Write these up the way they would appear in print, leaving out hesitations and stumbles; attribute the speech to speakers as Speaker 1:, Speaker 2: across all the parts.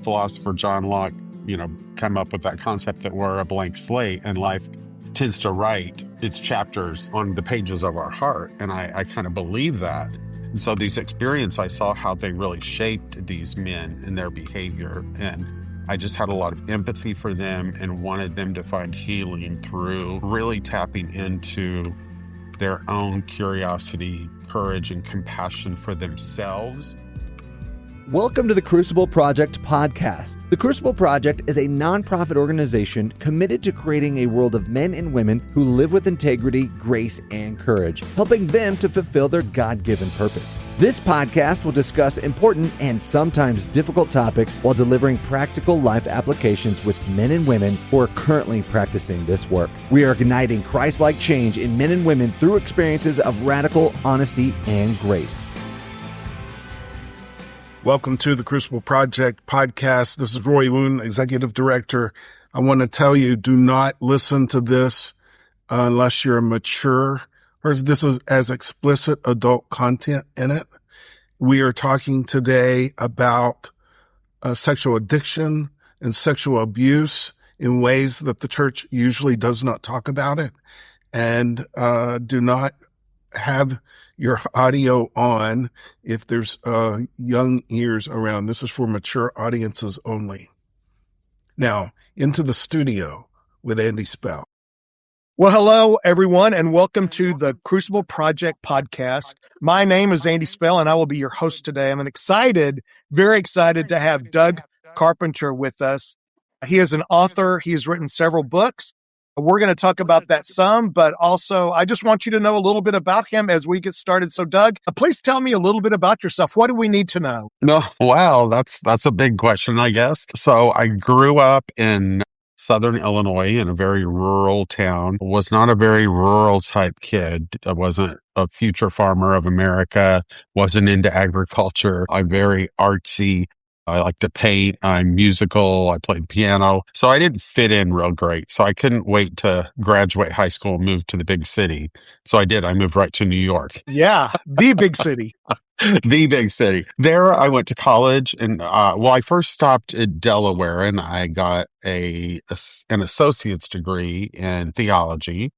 Speaker 1: philosopher John Locke, come up with that concept that we're a blank slate and life tends to write its chapters on the pages of our heart. And I kind of believe that. And so these experiences, I saw how they really shaped these men and their behavior. And I just had a lot of empathy for them and wanted them to find healing through really tapping into their own curiosity, courage, and compassion for themselves.
Speaker 2: Welcome to the Crucible Project podcast. The Crucible Project is a nonprofit organization committed to creating a world of men and women who live with integrity, grace, and courage, helping them to fulfill their God-given purpose. This podcast will discuss important and sometimes difficult topics while delivering practical life applications with men and women who are currently practicing this work. We are igniting Christ-like change in men and women through experiences of radical honesty and grace.
Speaker 3: Welcome to the Crucible Project podcast. This is Roy Woon, Executive Director. I want to tell you, do not listen to this unless you're mature, or this is as explicit adult content in it. We are talking today about sexual addiction and sexual abuse in ways that the church usually does not talk about it. And do not have your audio on if there's young ears around. This is for mature audiences only. Now, into the studio with Andy Spell.
Speaker 4: Well, hello, everyone, and welcome to the Crucible Project podcast. My name is Andy Spell, and I will be your host today. I'm very excited to have Doug Carpenter with us. He is an author. He has written several books. We're going to talk about that some, but also I just want you to know a little bit about him as we get started. So, Doug, please tell me a little bit about yourself. What do we need to know?
Speaker 1: No, wow, that's a big question, I guess. So I grew up in Southern Illinois in a very rural town. Was not a very rural type kid. I wasn't a future farmer of America, wasn't into agriculture. I'm very artsy. I like to paint. I'm musical. I played piano. So I didn't fit in real great. So I couldn't wait to graduate high school and move to the big city. So I did. I moved right to New York.
Speaker 4: Yeah, the big city.
Speaker 1: The big city. There I went to college and, I first stopped at Delaware and I got an associate's degree in theology.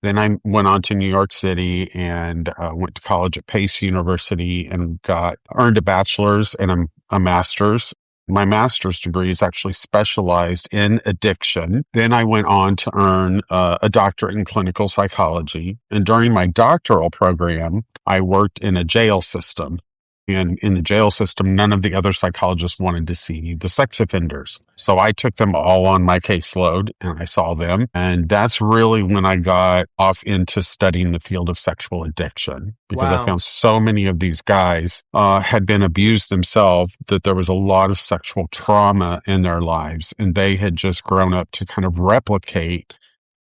Speaker 1: Then I went on to New York City and went to college at Pace University and earned a bachelor's and a master's. My master's degree is actually specialized in addiction. Then I went on to earn a doctorate in clinical psychology. And during my doctoral program, I worked in a jail system. And in the jail system, none of the other psychologists wanted to see the sex offenders. So I took them all on my caseload and I saw them. And that's really when I got off into studying the field of sexual addiction, because
Speaker 4: Wow.
Speaker 1: I found so many of these guys had been abused themselves, that there was a lot of sexual trauma in their lives. And they had just grown up to kind of replicate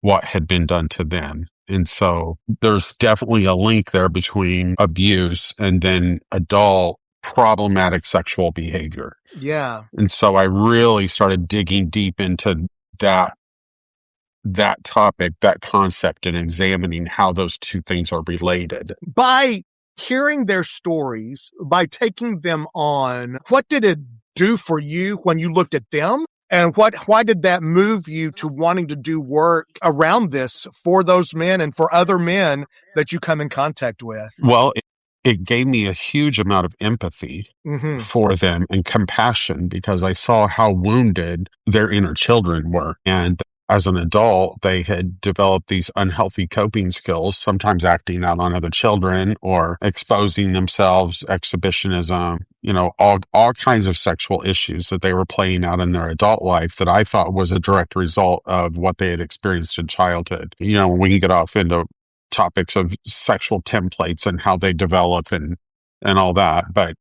Speaker 1: what had been done to them. And so there's definitely a link there between abuse and then adult problematic sexual behavior.
Speaker 4: Yeah.
Speaker 1: And so I really started digging deep into that topic, that concept, and examining how those two things are related.
Speaker 4: By hearing their stories, by taking them on, what did it do for you when you looked at them? And why did that move you to wanting to do work around this for those men and for other men that you come in contact with?
Speaker 1: Well, it gave me a huge amount of empathy for them and compassion, because I saw how wounded their inner children were. And as an adult, they had developed these unhealthy coping skills, sometimes acting out on other children or exposing themselves, exhibitionism, all kinds of sexual issues that they were playing out in their adult life that I thought was a direct result of what they had experienced in childhood. We can get off into topics of sexual templates and how they develop and all that. But,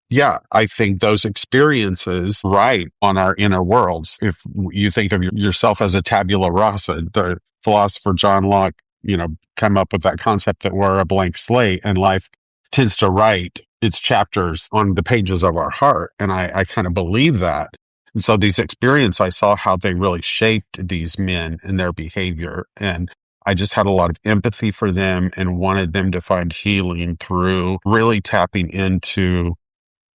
Speaker 1: yeah, I think those experiences write on our inner worlds. If you think of yourself as a tabula rasa, the philosopher John Locke, come up with that concept that we're a blank slate and life tends to write its chapters on the pages of our heart. And I kind of believe that. And so these experiences, I saw how they really shaped these men and their behavior. And I just had a lot of empathy for them and wanted them to find healing through really tapping into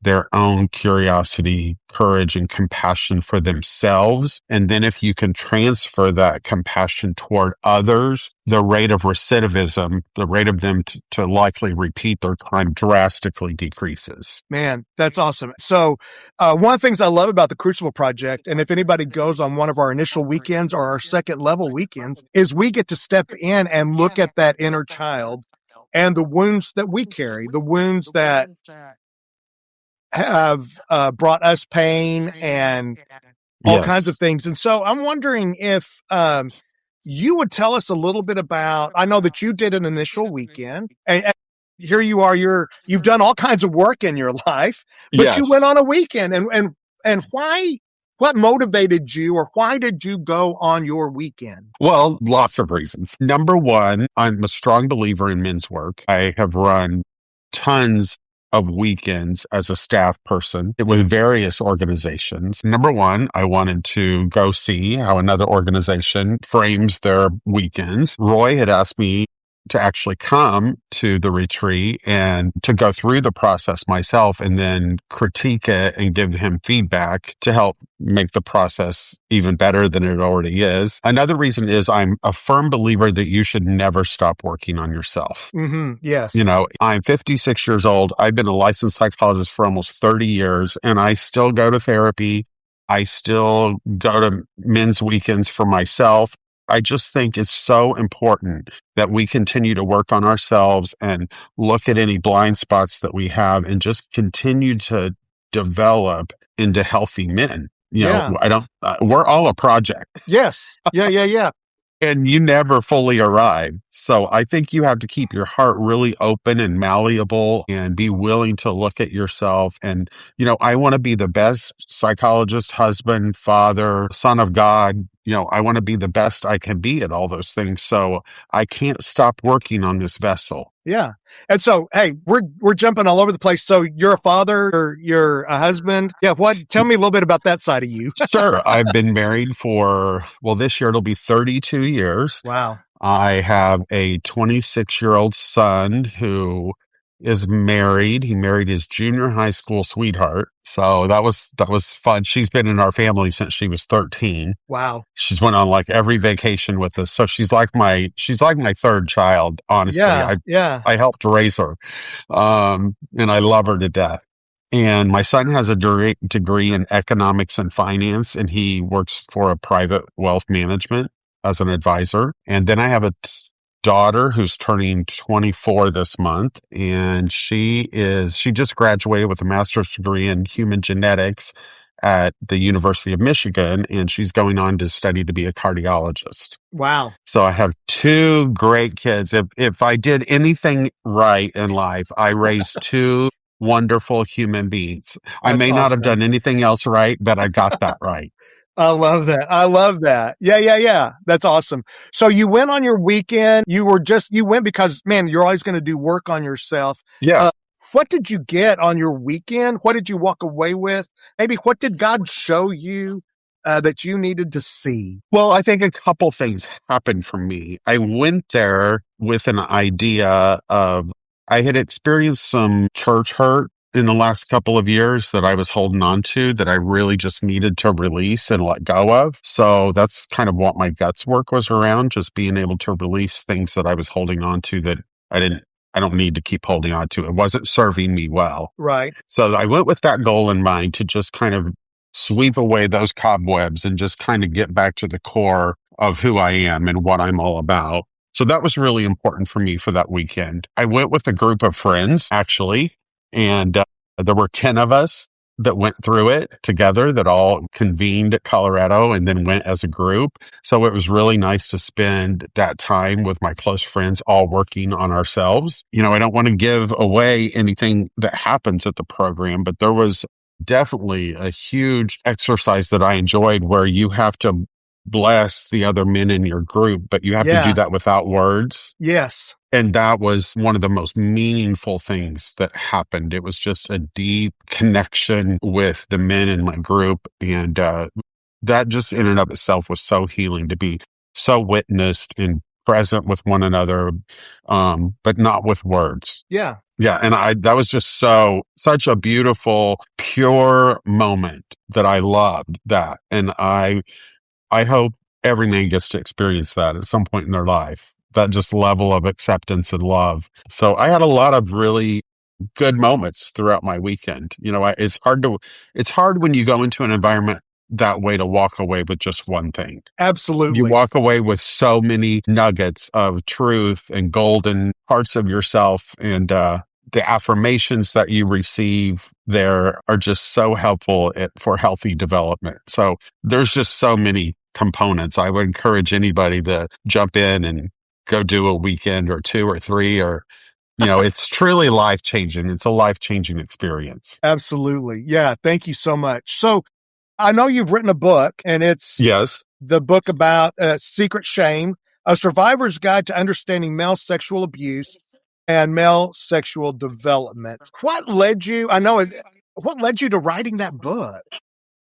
Speaker 1: their own curiosity, courage, and compassion for themselves. And then if you can transfer that compassion toward others, the rate of recidivism, the rate of them to likely repeat their crime drastically decreases.
Speaker 4: Man, that's awesome. So one of the things I love about the Crucible Project, and if anybody goes on one of our initial weekends or our second level weekends, is we get to step in and look at that inner child and the wounds that we carry, the wounds that have brought us pain and all kinds of things. And so I'm wondering if you would tell us a little bit about, I know that you did an initial weekend, and here you are, you've done all kinds of work in your life, but you went on a weekend, and why, what motivated you, or why did you go on your weekend?
Speaker 1: Well, lots of reasons. Number one, I'm a strong believer in men's work. I have run tons of weekends as a staff person with various organizations. Number one, I wanted to go see how another organization frames their weekends. Roy had asked me to actually come to the retreat and to go through the process myself and then critique it and give him feedback to help make the process even better than it already is. Another reason is I'm a firm believer that you should never stop working on yourself.
Speaker 4: Mm-hmm. Yes.
Speaker 1: You know, I'm 56 years old. I've been a licensed psychologist for almost 30 years, and I still go to therapy. I still go to men's weekends for myself. I just think it's so important that we continue to work on ourselves and look at any blind spots that we have and just continue to develop into healthy men. You know, we're all a project.
Speaker 4: Yes. Yeah.
Speaker 1: And you never fully arrive. So I think you have to keep your heart really open and malleable and be willing to look at yourself. And, you know, I want to be the best psychologist, husband, father, son of God. You know, I want to be the best I can be at all those things. So I can't stop working on this vessel.
Speaker 4: Yeah. And so, hey, we're jumping all over the place. So you're a father, or you're a husband. Yeah. Tell me a little bit about that side of you.
Speaker 1: Sure. I've been married for, this year it'll be 32 years.
Speaker 4: Wow.
Speaker 1: I have a 26-year-old son who is married. He married his junior high school sweetheart. So that was fun. She's been in our family since she was 13.
Speaker 4: Wow.
Speaker 1: She's went on like every vacation with us. So she's like my third child, honestly. I helped raise her. And I love her to death. And my son has a degree in economics and finance, and he works for a private wealth management as an advisor. And then I have a daughter who's turning 24 this month, and she just graduated with a master's degree in human genetics at the University of Michigan, and she's going on to study to be a cardiologist.
Speaker 4: Wow.
Speaker 1: So I have two great kids. If I did anything right in life, I raised two wonderful human beings. I may not have done anything else right, but I got that right.
Speaker 4: I love that. Yeah. That's awesome. So you went on your weekend. You went because, man, you're always going to do work on yourself.
Speaker 1: Yeah.
Speaker 4: What did you get on your weekend? What did you walk away with? Maybe what did God show you that you needed to see?
Speaker 1: Well, I think a couple things happened for me. I went there with an idea of, I had experienced some church hurt in the last couple of years that I was holding on to that I really just needed to release and let go of. So that's kind of what my guts work was around, just being able to release things that I was holding on to that I don't need to keep holding on to. It wasn't serving me well.
Speaker 4: Right.
Speaker 1: So I went with that goal in mind to just kind of sweep away those cobwebs and just kind of get back to the core of who I am and what I'm all about. So that was really important for me for that weekend. I went with a group of friends, actually, and there were 10 of us that went through it together, that all convened at Colorado and then went as a group. So it was really nice to spend that time with my close friends, all working on ourselves. You know, I don't want to give away anything that happens at the program, but there was definitely a huge exercise that I enjoyed where you have to bless the other men in your group, but you have to do that without words.
Speaker 4: Yes.
Speaker 1: And that was one of the most meaningful things that happened. It was just a deep connection with the men in my group. And that just in and of itself was so healing, to be so witnessed and present with one another, but not with words.
Speaker 4: Yeah.
Speaker 1: Yeah. And that was just such a beautiful, pure moment that I loved that. And I hope every man gets to experience that at some point in their life, that just level of acceptance and love. So I had a lot of really good moments throughout my weekend. It's hard when you go into an environment that way to walk away with just one thing.
Speaker 4: Absolutely.
Speaker 1: You walk away with so many nuggets of truth and golden parts of yourself, and the affirmations that you receive there are just so helpful for healthy development. So there's just so many components. I would encourage anybody to jump in and go do a weekend or 2 or 3, or it's truly life-changing. It's a life-changing experience.
Speaker 4: Absolutely. Yeah. Thank you so much. So I know you've written a book, and it's
Speaker 1: Yes.
Speaker 4: the book about secret shame, a survivor's guide to understanding male sexual abuse and male sexual development. What led you to writing that book?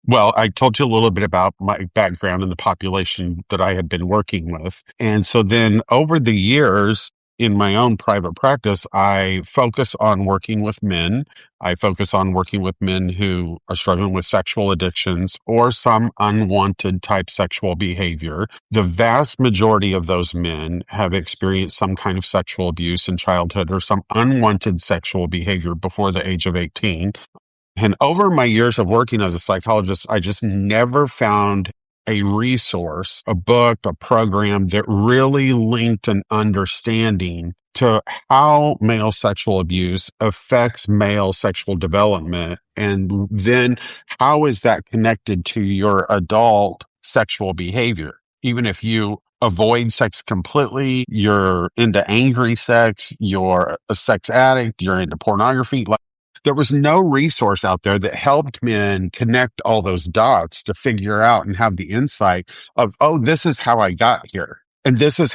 Speaker 1: Well, I told you a little bit about my background and the population that I had been working with. And so then over the years in my own private practice, I focus on working with men. I focus on working with men who are struggling with sexual addictions or some unwanted type sexual behavior. The vast majority of those men have experienced some kind of sexual abuse in childhood or some unwanted sexual behavior before the age of 18. And over my years of working as a psychologist, I just never found a resource, a book, a program that really linked an understanding to how male sexual abuse affects male sexual development. And then how is that connected to your adult sexual behavior? Even if you avoid sex completely, you're into angry sex, you're a sex addict, you're into pornography. There was no resource out there that helped men connect all those dots to figure out and have the insight of, oh, this is how I got here. And this is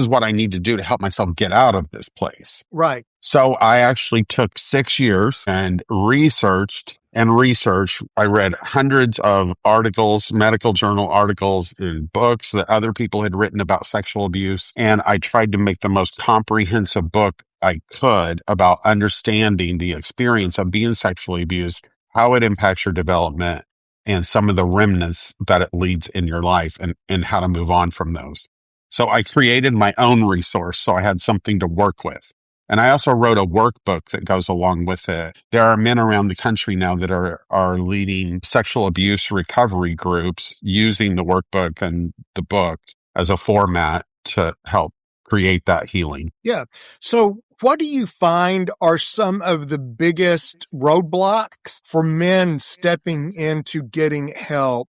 Speaker 1: what I need to do to help myself get out of this place.
Speaker 4: Right.
Speaker 1: So I actually took 6 years and researched. I read hundreds of articles, medical journal articles, and books that other people had written about sexual abuse. And I tried to make the most comprehensive book I could about understanding the experience of being sexually abused, how it impacts your development, and some of the remnants that it leads in your life, and how to move on from those. So I created my own resource so I had something to work with. And I also wrote a workbook that goes along with it. There are men around the country now that are leading sexual abuse recovery groups using the workbook and the book as a format to help create that healing.
Speaker 4: Yeah. So what do you find are some of the biggest roadblocks for men stepping into getting help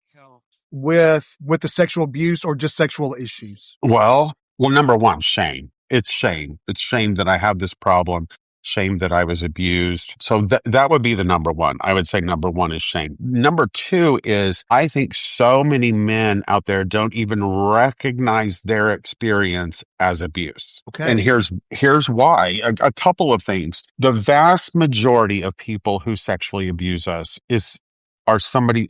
Speaker 4: with the sexual abuse or just sexual issues?
Speaker 1: Well, number one, shame. It's shame. It's shame that I have this problem, shame that I was abused. So that would be the number one. I would say number one is shame. Number two is I think so many men out there don't even recognize their experience as abuse.
Speaker 4: Okay.
Speaker 1: And here's why. A couple of things. The vast majority of people who sexually abuse us is somebody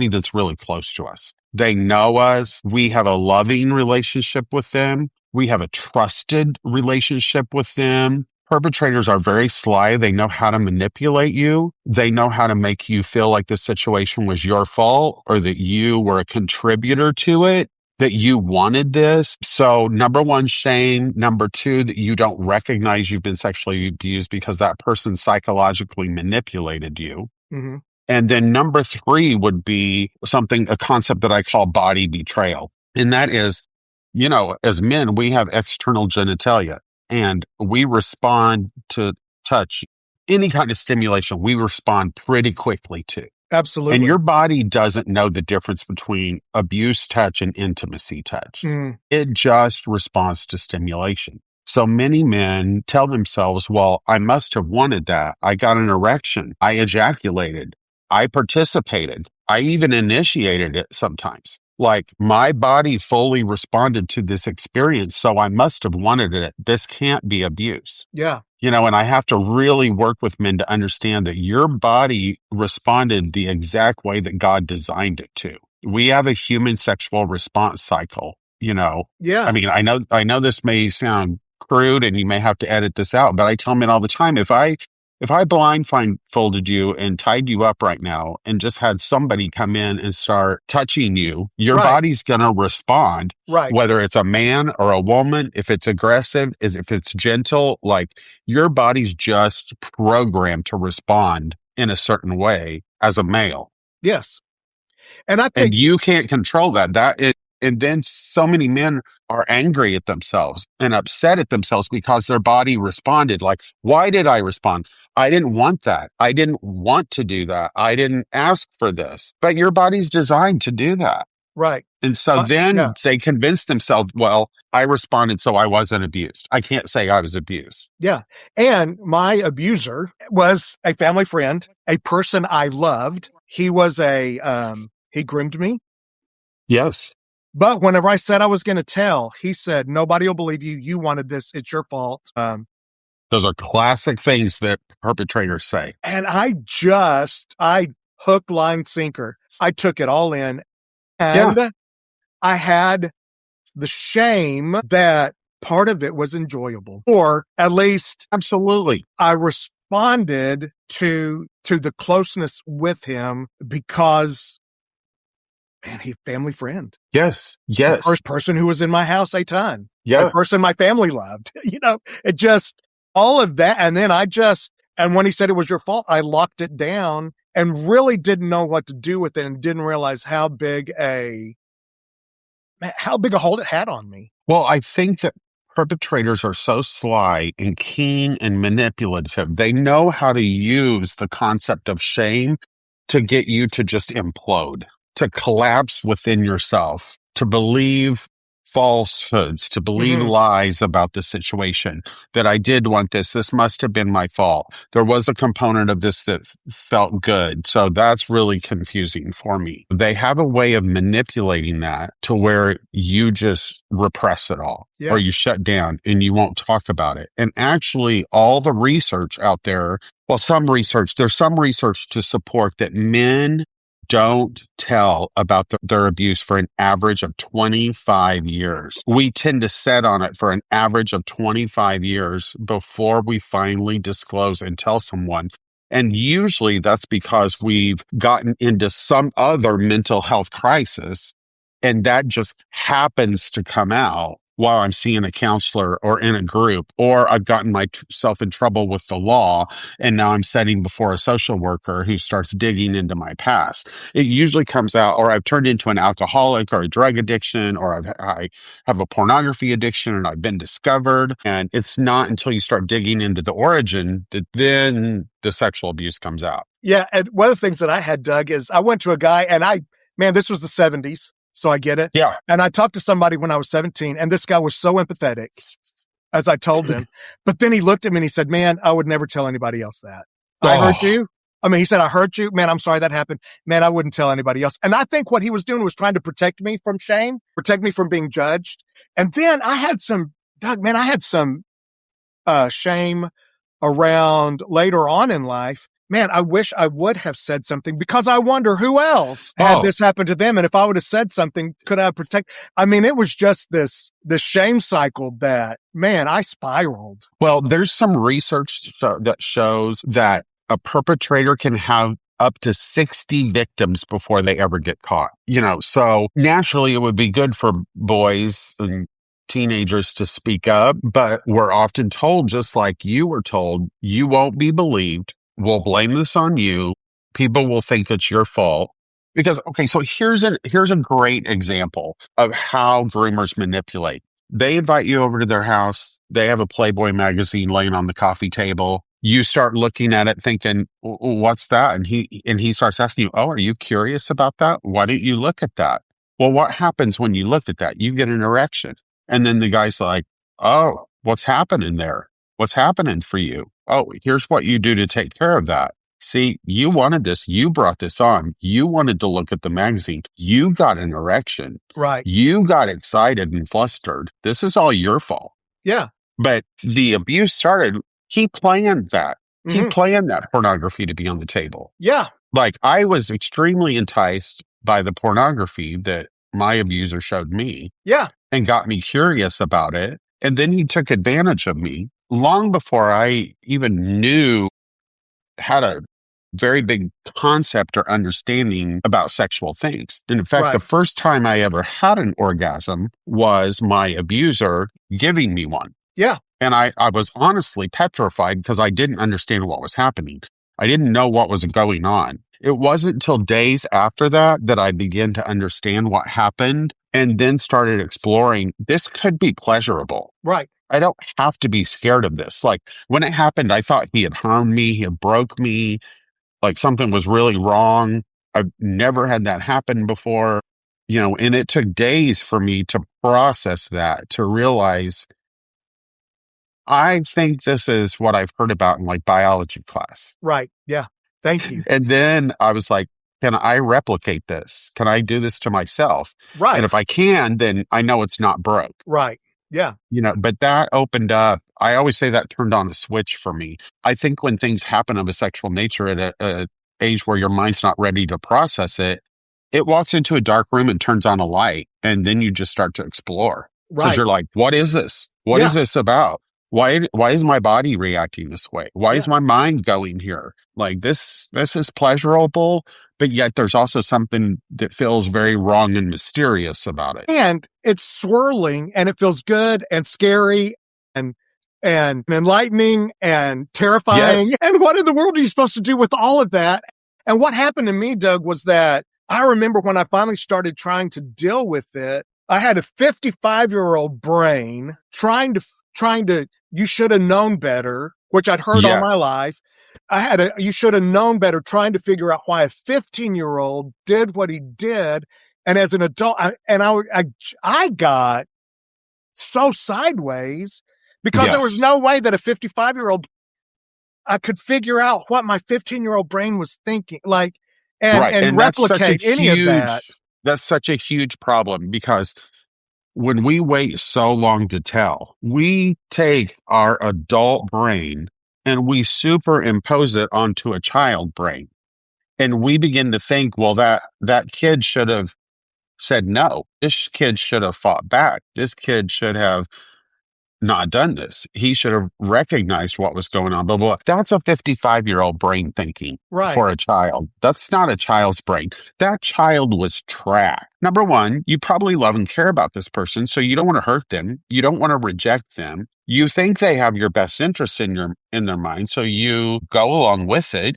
Speaker 1: that's really close to us. They know us. We have a loving relationship with them. We have a trusted relationship with them. Perpetrators are very sly. They know how to manipulate you. They know how to make you feel like the situation was your fault or that you were a contributor to it, that you wanted this. So number one, shame. Number two, that you don't recognize you've been sexually abused because that person psychologically manipulated you.
Speaker 4: Mm-hmm.
Speaker 1: And then number three would be a concept that I call body betrayal. And that is, as men, we have external genitalia and we respond to touch, any kind of stimulation, we respond pretty quickly to.
Speaker 4: Absolutely.
Speaker 1: And your body doesn't know the difference between abuse touch and intimacy touch. It just responds to stimulation. So many men tell themselves, well, I must have wanted that. I got an erection. I ejaculated. I participated. I even initiated it sometimes. Like my body fully responded to this experience, so I must have wanted it. This can't be abuse.
Speaker 4: Yeah.
Speaker 1: And I have to really work with men to understand that your body responded the exact way that God designed it to. We have a human sexual response cycle.
Speaker 4: Yeah.
Speaker 1: I mean, I know this may sound crude and you may have to edit this out, but I tell men all the time, if I blindfolded you and tied you up right now and just had somebody come in and start touching you, your
Speaker 4: Right.
Speaker 1: body's going to respond,
Speaker 4: Right.
Speaker 1: whether it's a man or a woman, if it's aggressive, if it's gentle, like your body's just programmed to respond in a certain way as a male.
Speaker 4: Yes. And I
Speaker 1: And
Speaker 4: think,
Speaker 1: you can't control that. And then so many men are angry at themselves and upset at themselves because their body responded. Like, why did I respond? I didn't want that. I didn't want to do that. I didn't ask for this. But your body's designed to do that.
Speaker 4: right.
Speaker 1: And so then they convince themselves, well, I responded so I wasn't abused. I can't say I was abused.
Speaker 4: Yeah. And my abuser was a family friend, a person I loved. He was he groomed me.
Speaker 1: Yes.
Speaker 4: But whenever I said I was going to tell, he said, nobody will believe you. You wanted this. It's your fault.
Speaker 1: Those are classic things that perpetrators say.
Speaker 4: And I hook, line, sinker. I took it all in. And I had the shame that part of it was enjoyable, or at least
Speaker 1: absolutely.
Speaker 4: I responded to the closeness with him because, man, he's a family friend.
Speaker 1: Yes.
Speaker 4: The first person who was in my house a ton.
Speaker 1: Yeah.
Speaker 4: The person my family loved. It just, all of that. And then and when he said it was your fault, I locked it down and really didn't know what to do with it and didn't realize how big a hold it had on me.
Speaker 1: Well, I think that perpetrators are so sly and keen and manipulative. They know how to use the concept of shame to get you to just implode, to collapse within yourself, to believe falsehoods, to believe lies about the situation, that I did want this. This must have been my fault. There was a component of this that felt good. So that's really confusing for me. They have a way of manipulating that to where you just repress it all or you shut down and you won't talk about it. And actually all the research out there, there's some research to support that men don't tell about their abuse for an average of 25 years. We tend to set on it for an average of 25 years before we finally disclose and tell someone. And usually that's because we've gotten into some other mental health crisis, and that just happens to come out while I'm seeing a counselor or in a group, or I've gotten myself in trouble with the law, and now I'm sitting before a social worker who starts digging into my past. It usually comes out, or I've turned into an alcoholic or a drug addiction, or I have a pornography addiction and I've been discovered. And it's not until you start digging into the origin that then the sexual abuse comes out.
Speaker 4: Yeah. And one of the things that I had, Doug, is I went to a guy and this was the 70s. So I get it.
Speaker 1: Yeah.
Speaker 4: And I talked to somebody when I was 17, and this guy was so empathetic as I told him. But then he looked at me and he said, man, I would never tell anybody else that. I hurt you. He said, I hurt you. Man, I'm sorry that happened. Man, I wouldn't tell anybody else. And I think what he was doing was trying to protect me from shame, protect me from being judged. And then I had some shame around later on in life. Man, I wish I would have said something because I wonder who else had this happen to them. And if I would have said something, could I protect? It was just this shame cycle that, man, I spiraled.
Speaker 1: Well, there's some research that shows that a perpetrator can have up to 60 victims before they ever get caught. So naturally it would be good for boys and teenagers to speak up, but we're often told, just like you were told, you won't be believed. We'll blame this on you. People will think it's your fault. Because, okay, so here's a great example of how groomers manipulate. They invite you over to their house. They have a Playboy magazine laying on the coffee table. You start looking at it thinking, what's that? And he starts asking you, oh, are you curious about that? Why don't you look at that? Well, what happens when you look at that? You get an erection. And then the guy's like, oh, what's happening there? What's happening for you? Oh, here's what you do to take care of that. See, you wanted this. You brought this on. You wanted to look at the magazine. You got an erection.
Speaker 4: Right.
Speaker 1: You got excited and flustered. This is all your fault.
Speaker 4: Yeah.
Speaker 1: But the abuse started. He planned that. He planned that pornography to be on the table.
Speaker 4: Yeah.
Speaker 1: Like, I was extremely enticed by the pornography that my abuser showed me
Speaker 4: Yeah.
Speaker 1: and got me curious about it. And then he took advantage of me long before I even knew, had a very big concept or understanding about sexual things. And in fact, the
Speaker 4: Right.
Speaker 1: first time I ever had an orgasm was my abuser giving me one.
Speaker 4: Yeah.
Speaker 1: And I was honestly petrified because I didn't understand what was happening. I didn't know what was going on. It wasn't until days after that that I began to understand what happened and then started exploring this could be pleasurable.
Speaker 4: Right.
Speaker 1: I don't have to be scared of this. Like when it happened, I thought he had harmed me, he had broke me, like something was really wrong. I've never had that happen before, and it took days for me to process that, to realize I think this is what I've heard about in like biology class.
Speaker 4: Right. Yeah. Thank you.
Speaker 1: And then I was like, can I replicate this? Can I do this to myself?
Speaker 4: Right.
Speaker 1: And if I can, then I know it's not broke.
Speaker 4: Right. Yeah.
Speaker 1: But that opened up, I always say that turned on a switch for me. I think when things happen of a sexual nature at a age where your mind's not ready to process it, it walks into a dark room and turns on a light. And then you just start to explore. Because
Speaker 4: Right.
Speaker 1: you're like, what is this? What is this about? Why is my body reacting this way? Why is my mind going here? Like this is pleasurable, but yet there's also something that feels very wrong and mysterious about it.
Speaker 4: And it's swirling and it feels good and scary and enlightening and terrifying.
Speaker 1: Yes.
Speaker 4: And what in the world are you supposed to do with all of that? And what happened to me, Doug, was that I remember when I finally started trying to deal with it, I had a 55-year-old brain trying to, you should have known better, which I'd heard all my life. I had you should have known better, trying to figure out why a 15-year-old did what he did. And as an adult, I got so sideways because there was no way that a 55-year-old, I could figure out what my 15-year-old brain was thinking, like, and replicate any of that.
Speaker 1: That's such a huge problem because when we wait so long to tell, we take our adult brain and we superimpose it onto a child brain. And we begin to think, well, that kid should have said no. This kid should have fought back. This kid should have not done this. He should have recognized what was going on. Blah, blah, blah. That's a 55-year-old brain thinking for a child. That's not a child's brain. That child was trapped. Number one, you probably love and care about this person, so you don't want to hurt them. You don't want to reject them. You think they have your best interest in their mind, so you go along with it.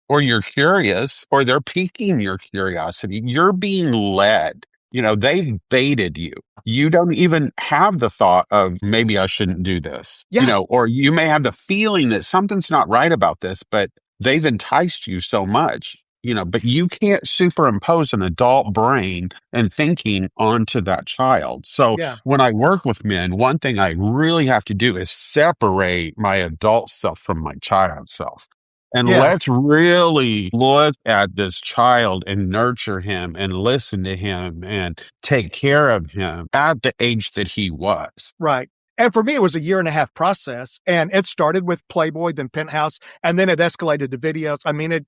Speaker 1: Or you're curious, or they're piquing your curiosity. You're being led. They've baited you. You don't even have the thought of maybe I shouldn't do this. Or you may have the feeling that something's not right about this, but they've enticed you so much, but you can't superimpose an adult brain and thinking onto that child. So when I work with men, one thing I really have to do is separate my adult self from my child self. And let's really look at this child and nurture him and listen to him and take care of him at the age that he was.
Speaker 4: Right. And for me, it was a 1.5-year process. And it started with Playboy, then Penthouse, and then it escalated to videos. I mean,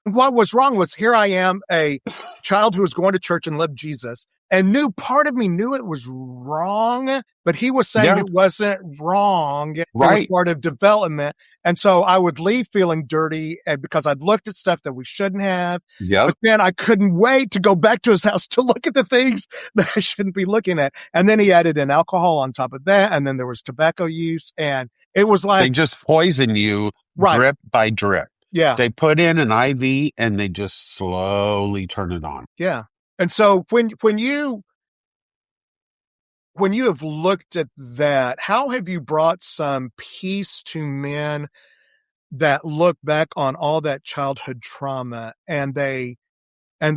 Speaker 4: what was wrong was here I am, a child who was going to church and loved Jesus, and part of me knew it was wrong, but he was saying it wasn't wrong. It was part of development. And so I would leave feeling dirty because I'd looked at stuff that we shouldn't have. But then I couldn't wait to go back to his house to look at the things that I shouldn't be looking at. And then he added in alcohol on top of that. And then there was tobacco use. And it was like,
Speaker 1: they just poison you drip by drip.
Speaker 4: Yeah.
Speaker 1: They put in an IV and they just slowly turn it on.
Speaker 4: Yeah. And so when you have looked at that, how have you brought some peace to men that look back on all that childhood trauma and they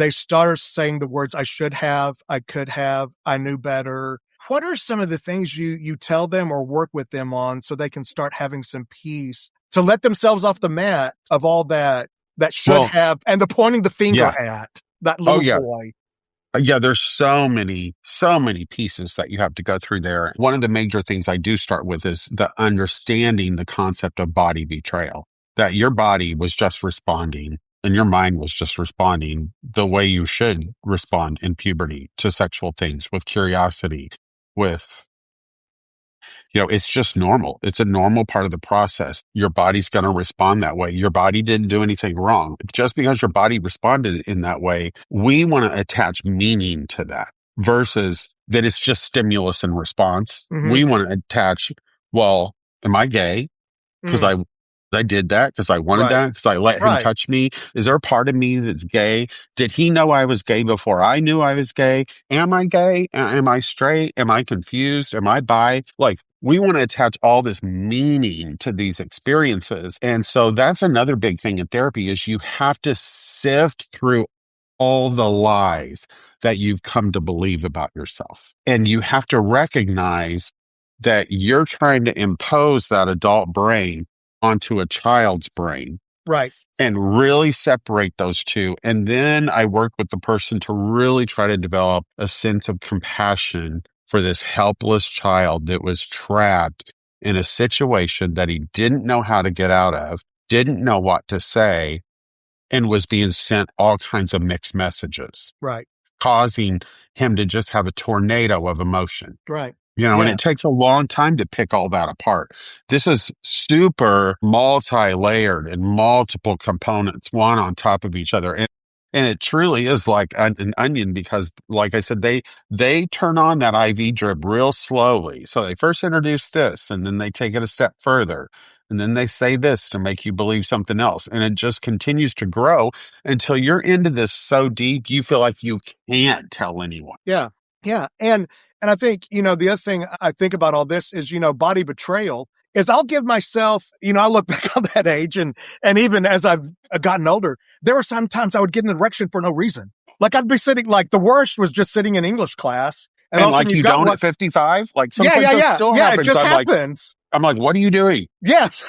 Speaker 4: start saying the words, I should have, I could have, I knew better? What are some of the things you tell them or work with them on so they can start having some peace to let themselves off the mat of all that should have and the pointing the finger at that little boy?
Speaker 1: Yeah, there's so many pieces that you have to go through there. One of the major things I do start with is the understanding the concept of body betrayal, that your body was just responding and your mind was just responding the way you should respond in puberty to sexual things, with curiosity, with, it's just normal. It's a normal part of the process. Your body's going to respond that way. Your body didn't do anything wrong. Just because your body responded in that way, we want to attach meaning to that versus that it's just stimulus and response. We want to attach, well, am I gay? Because I did that because I wanted that, because I let him touch me. Is there a part of me that's gay? Did he know I was gay before I knew I was gay? Am I gay? Am I straight? Am I confused? Am I bi? Like, we want to attach all this meaning to these experiences. And so that's another big thing in therapy is you have to sift through all the lies that you've come to believe about yourself. And you have to recognize that you're trying to impose that adult brain onto a child's brain.
Speaker 4: Right.
Speaker 1: And really separate those two. And then I work with the person to really try to develop a sense of compassion for this helpless child that was trapped in a situation that he didn't know how to get out of, didn't know what to say, and was being sent all kinds of mixed messages.
Speaker 4: Right.
Speaker 1: Causing him to just have a tornado of emotion.
Speaker 4: Right.
Speaker 1: And it takes a long time to pick all that apart. This is super multi-layered and multiple components, one on top of each other. And it truly is like an onion because, like I said, they turn on that IV drip real slowly. So they first introduce this, and then they take it a step further. And then they say this to make you believe something else. And it just continues to grow until you're into this so deep, you feel like you can't tell anyone.
Speaker 4: Yeah. Yeah. And I think, the other thing I think about all this is, body betrayal is I'll give myself, I look back on that age and even as I've gotten older, there were some times I would get an erection for no reason. Like I'd be sitting, like the worst was just sitting in English class.
Speaker 1: And like you don't at 55? Like sometimes that still happens.
Speaker 4: It just happens.
Speaker 1: I'm like, what are you doing?
Speaker 4: Yes.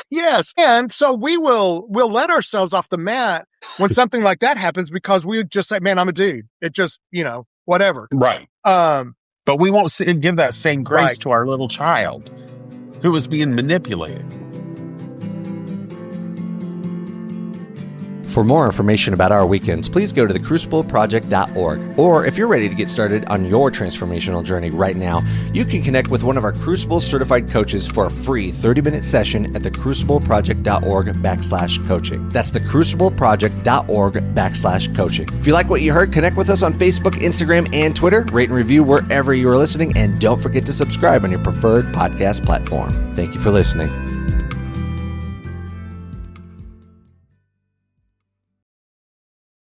Speaker 4: And so we'll let ourselves off the mat when something like that happens because we just say, man, I'm a dude. It just, whatever.
Speaker 1: Right. But we won't give that same grace to our little child who was being manipulated.
Speaker 2: For more information about our weekends, please go to thecrucibleproject.org. Or if you're ready to get started on your transformational journey right now, you can connect with one of our Crucible certified coaches for a free 30-minute session at thecrucibleproject.org/coaching. That's thecrucibleproject.org/coaching. If you like what you heard, connect with us on Facebook, Instagram, and Twitter. Rate and review wherever you are listening. And don't forget to subscribe on your preferred podcast platform. Thank you for listening.